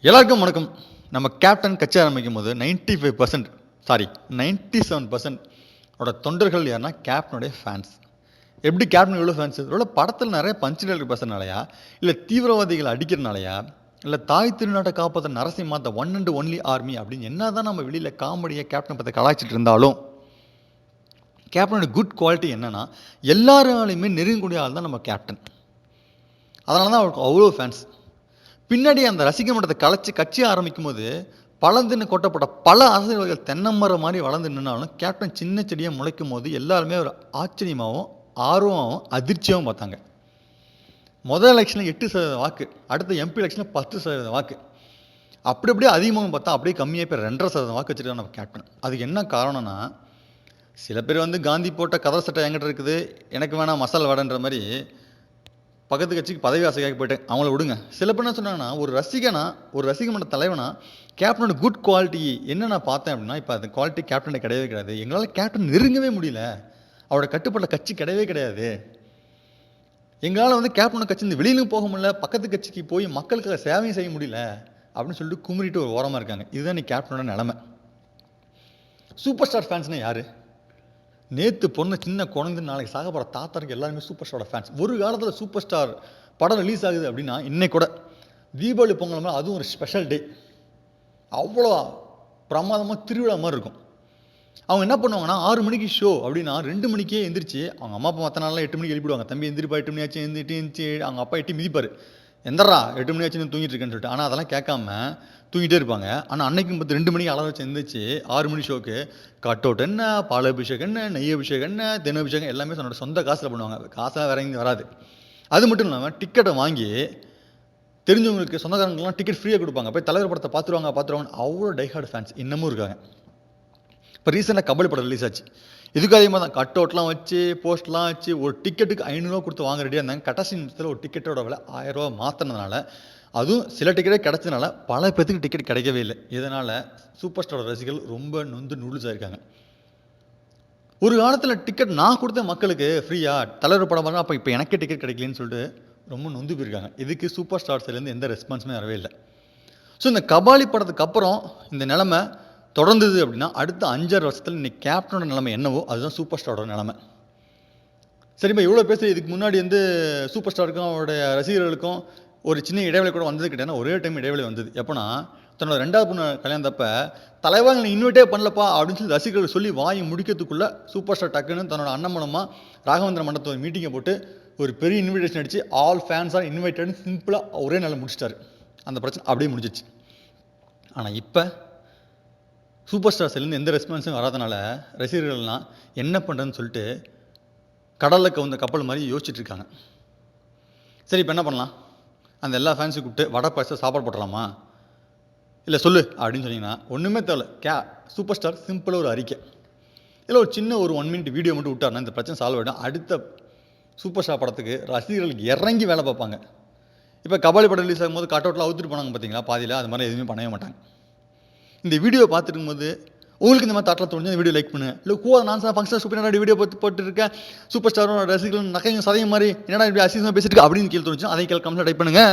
எல்லாருக்கும் வணக்கம். நம்ம கேப்டன் கட்சி ஆரம்பிக்கும் போது 97% ஓட தொண்டர்கள் யாருன்னா கேப்டனுடைய ஃபேன்ஸ். எப்படி கேப்டன் இவ்வளோ ஃபேன்ஸ்? இவ்வளோ படத்தில் நிறைய பஞ்சுகள் பேசுறதுனாலயா, இல்லை தீவிரவாதிகள் அடிக்கிறனாலயா, இல்லை தாய் திருநாட்டை காப்பாற்ற Narasimha the one and only army அப்படின்னு என்ன தான் நம்ம வெளியில் காமெடியாக கேப்டனை பற்றி கலாய்ச்சிட்டு இருந்தாலும் கேப்டனோட குட் குவாலிட்டி என்னென்னா எல்லாராலையுமே நெருங்கக்கூடிய ஆள் தான் நம்ம கேப்டன். அதனால தான் அவருக்கு அவ்வளோ ஃபேன்ஸ். பின்னாடி அந்த ரசிக மன்றத்தை கலைச்சி கட்சி ஆரம்பிக்கும் போது பழந்துன்னு கொட்டப்பட்ட பல அரசியல்வாதிகள் தென்னமரம் மாதிரி வளர்ந்து நின்னாலும் கேப்டன் சின்ன செடியாக முளைக்கும் போது எல்லாருமே ஒரு ஆச்சரியமாகவும் ஆர்வமாகவும் அதிர்ச்சியாகவும் பார்த்தாங்க. முதல் எலெக்ஷனில் 8% வாக்கு, அடுத்த எம்பி எலெக்ஷனில் 10% வாக்கு, அப்படி அப்படியே அதிகமாக பார்த்தா அப்படியே கம்மியாக போய் 2.5% வாக்கு வச்சுருக்காங்க நம்ம கேப்டன். அதுக்கு என்ன காரணம்னா, சில பேர் காந்தி போட்ட கதர் சட்டை என்கிட்ட இருக்குது, எனக்கு வேணாம் மசாலா வடைன்ற மாதிரி பக்கத்து கட்சிக்கு பதவி ஆசைக்காக போயிட்டேன், அவங்கள விடுங்க. சில பேர் என்ன சொன்னாங்கன்னா, ஒரு ரசிக மன்ற தலைவனா கேப்டனோட குட் குவாலிட்டி என்ன நான் பார்த்தேன் அப்படின்னா, இப்போ அந்த குவாலிட்டி கேப்டன் கிடையவே கிடையாது. எங்களால் கேப்டன் நெருங்கவே முடியல, அவரோட கட்டுப்பட்ட கட்சி கிடையவே கிடையாது. எங்களால் கேப்டனோட கட்சி இந்த வெளியிலும் போக முடியல, பக்கத்து கட்சிக்கு போய் மக்களுக்காக சேவையும் செய்ய முடியல அப்படின்னு சொல்லிட்டு குமுறிட்டு ஒரு ஓரமாக இருக்காங்க. இதுதான் நீ கேப்டனோட நிலைமை. சூப்பர் ஸ்டார் ஃபேன்ஸ்னால் யார்? நேற்று பொண்ணு சின்ன குழந்தை நாளைக்கு சாக போகிற தாத்தாருக்கு எல்லாருமே சூப்பர் ஸ்டாரோட ஃபேன்ஸ். ஒரு காலத்தில் சூப்பர் ஸ்டார் படம் ரிலீஸ் ஆகுது அப்படின்னா இன்னைக்கு கூட தீபாவளி பொங்கல் மாதிரி அதுவும் ஒரு ஸ்பெஷல் டே, அவ்வளோ பிரமாதமாக திருவிழா மாதிரி இருக்கும். அவங்க என்ன பண்ணுவாங்கன்னா 6 மணிக்கு ஷோ அப்படின்னா 2 மணிக்கே எந்திரிச்சு, அவங்க அம்மா அப்பா மற்ற நாளில் 8 மணிக்கு எழுப்பிடுவாங்க, தம்பி எந்திரிப்பா 8 மணி ஆச்சு எந்திரிச்சு அவங்க அப்பா எட்டி மிதிப்பார், எந்தரா 8 மணி ஆச்சுன்னு தூங்கிட்டு இருக்கேன்னு சொல்லிட்டு. ஆனால் அதெல்லாம் கேட்காம தூங்கிட்டே இருப்பாங்க. ஆனால் அன்னைக்கும் 2 மணிக்கு அளவு வச்சு எந்திரிச்சு 6 மணி ஷோக்கு கட் அவுட் என்ன, பால் அபிஷேகம் என்ன, நெய் அபிஷேகம் என்ன, தென் அபிஷேகம் எல்லாமே தன்னோட சொந்த காசில் பண்ணுவாங்க. காசெல்லாம் வேற எங்கேயும் வராது. அது மட்டும் இல்லாமல் டிக்கெட்டை வாங்கி தெரிஞ்சவங்களுக்கு சொந்தக்காரங்களுக்குலாம் டிக்கெட் ஃப்ரீயாக கொடுப்பாங்க. போய் தலைவர் படத்தை பார்த்துருவாங்க. அவ்வளோ டைஹார்ட் ஃபேன்ஸ் இன்னமும் இருக்காங்க. இப்போ ரீசெண்டாக கபடி படம் ரிலீஸ் ஆச்சு, இதுக்கு அதிகமாக தான் கட் அவுட்லாம் வச்சு போஸ்ட்லாம் வச்சு ஒரு டிக்கெட்டுக்கு 500 கொடுத்து வாங்க ரெடியாக இருந்தாங்க. கடைசி நிமிஷத்தில் ஒரு டிக்கெட்டோட விலை 1000 ரூபா மாற்றினதுனால, அதுவும் சில டிக்கெட்டே கிடச்சதுனால பல பேருக்கு டிக்கெட் கிடைக்கவே இல்லை. இதனால் சூப்பர் ஸ்டாரோட ரசிகர்கள் ரொம்ப நொந்து நூடுல்ஸாக இருக்காங்க. ஒரு காலத்தில் டிக்கெட் நான் கொடுத்த மக்களுக்கு ஃப்ரீயாக தலைவர் படம் பாருங்க, அப்போ இப்போ எனக்கே டிக்கெட் கிடைக்கலன்னு சொல்லிட்டு ரொம்ப நொந்து போயிருக்காங்க. இதுக்கு சூப்பர் ஸ்டார்ஸ்லேருந்து எந்த ரெஸ்பான்ஸுமே வரவே இல்லை. ஸோ இந்த கபாலி படத்துக்கு அப்புறம் இந்த நிலைமை தொடர்ந்தது அப்படின்னா அடுத்த 5-6 வருஷத்தில் இன்னைக்கு கேப்டனோட நிலைமை என்னவோ அதுதான் சூப்பர் ஸ்டாரோட நிலைமை. சரிப்பா, இவ்வளோ பேச இதுக்கு முன்னாடி சூப்பர் ஸ்டாருக்கும் அவருடைய ரசிகர்களுக்கும் ஒரு சின்ன இடைவெளி கூட வந்தது கிடையாது. ஒரே டைம் இடைவெளி வந்தது. எப்போனா, தன்னோட 2வது பொண்ணு கல்யாணத்தப்ப தலைவா நீ இன்வைட்டே பண்ணலப்பா அப்படின்னு சொல்லி ரசிகர்கள் சொல்லி வாங்கி முடிக்கிறதுக்குள்ளே சூப்பர் ஸ்டார் டக்குன்னு தன்னோட அண்ணன் மூலமாக ராகவேந்திர மண்டபத்தை ஒரு மீட்டிங்கை போட்டு ஒரு பெரிய இன்விடேஷன் அடித்து ஆல் ஃபேன்ஸ் ஆர் இன்வைட்டட்னு சிம்பிளாக ஒரே நாளில் முடிச்சிட்டாரு. அந்த பிரச்சனை அப்படியே முடிஞ்சிச்சு. ஆனால் இப்போ சூப்பர் ஸ்டார்ஸ்லேருந்து எந்த ரெஸ்பான்ஸும் வராதனால ரசிகர்கள்லாம் என்ன பண்ணுறதுன்னு சொல்லிட்டு கடலில் கவுந்த கப்பல் மாதிரி யோசிச்சுட்டு இருக்காங்க. சரி, இப்போ என்ன பண்ணலாம்? அந்த எல்லா ஃபேன்ஸையும் கூப்பிட்டு வடை பாயசம் சாப்பாடு போட்டலாமா, இல்லை சொல்லு அப்படின்னு சொன்னீங்கன்னா ஒன்றுமே தேவை. சூப்பர் ஸ்டார் சிம்பிளாக ஒரு அறிக்கை, இல்லை ஒரு சின்ன ஒரு 1 மினிட் வீடியோ மட்டும் விட்டாருன்னா இந்த பிரச்சனை சால்வ் ஆகிடும். அடுத்த சூப்பர் ஸ்டார் படத்துக்கு ரசிகர்களுக்கு இறங்கி வேலை பார்ப்பாங்க. இப்போ கபாலி படம் ரிலீஸ் ஆகும்போது கட் அவுட்டில் அவுத்துட்டு போனாங்க பார்த்தீங்களா, பாதியில் அது மாதிரி எதுவுமே பண்ணவே மாட்டாங்க. இந்த வீடியோ பார்த்துருக்கும் போது உங்களுக்கு இந்த மாதிரி தாட்டில் தோணுச்சு இந்த வீடியோ லைக் பண்ணுங்க. இல்லை நான் ஃபங்க்ஷன் சூப்பர் வீடியோ போட்டுருக்கேன், சூப்பர் ஸ்டாரோட ரசிகர்கள் நகையும் சதையும் மாதிரி என்னடா இப்படி அசிங்கமாக பேசிட்டு அப்படின்னு கீழே தோணுச்சு, அதை கீழே கமெண்ட்ல டைப் பண்ணுங்கள்.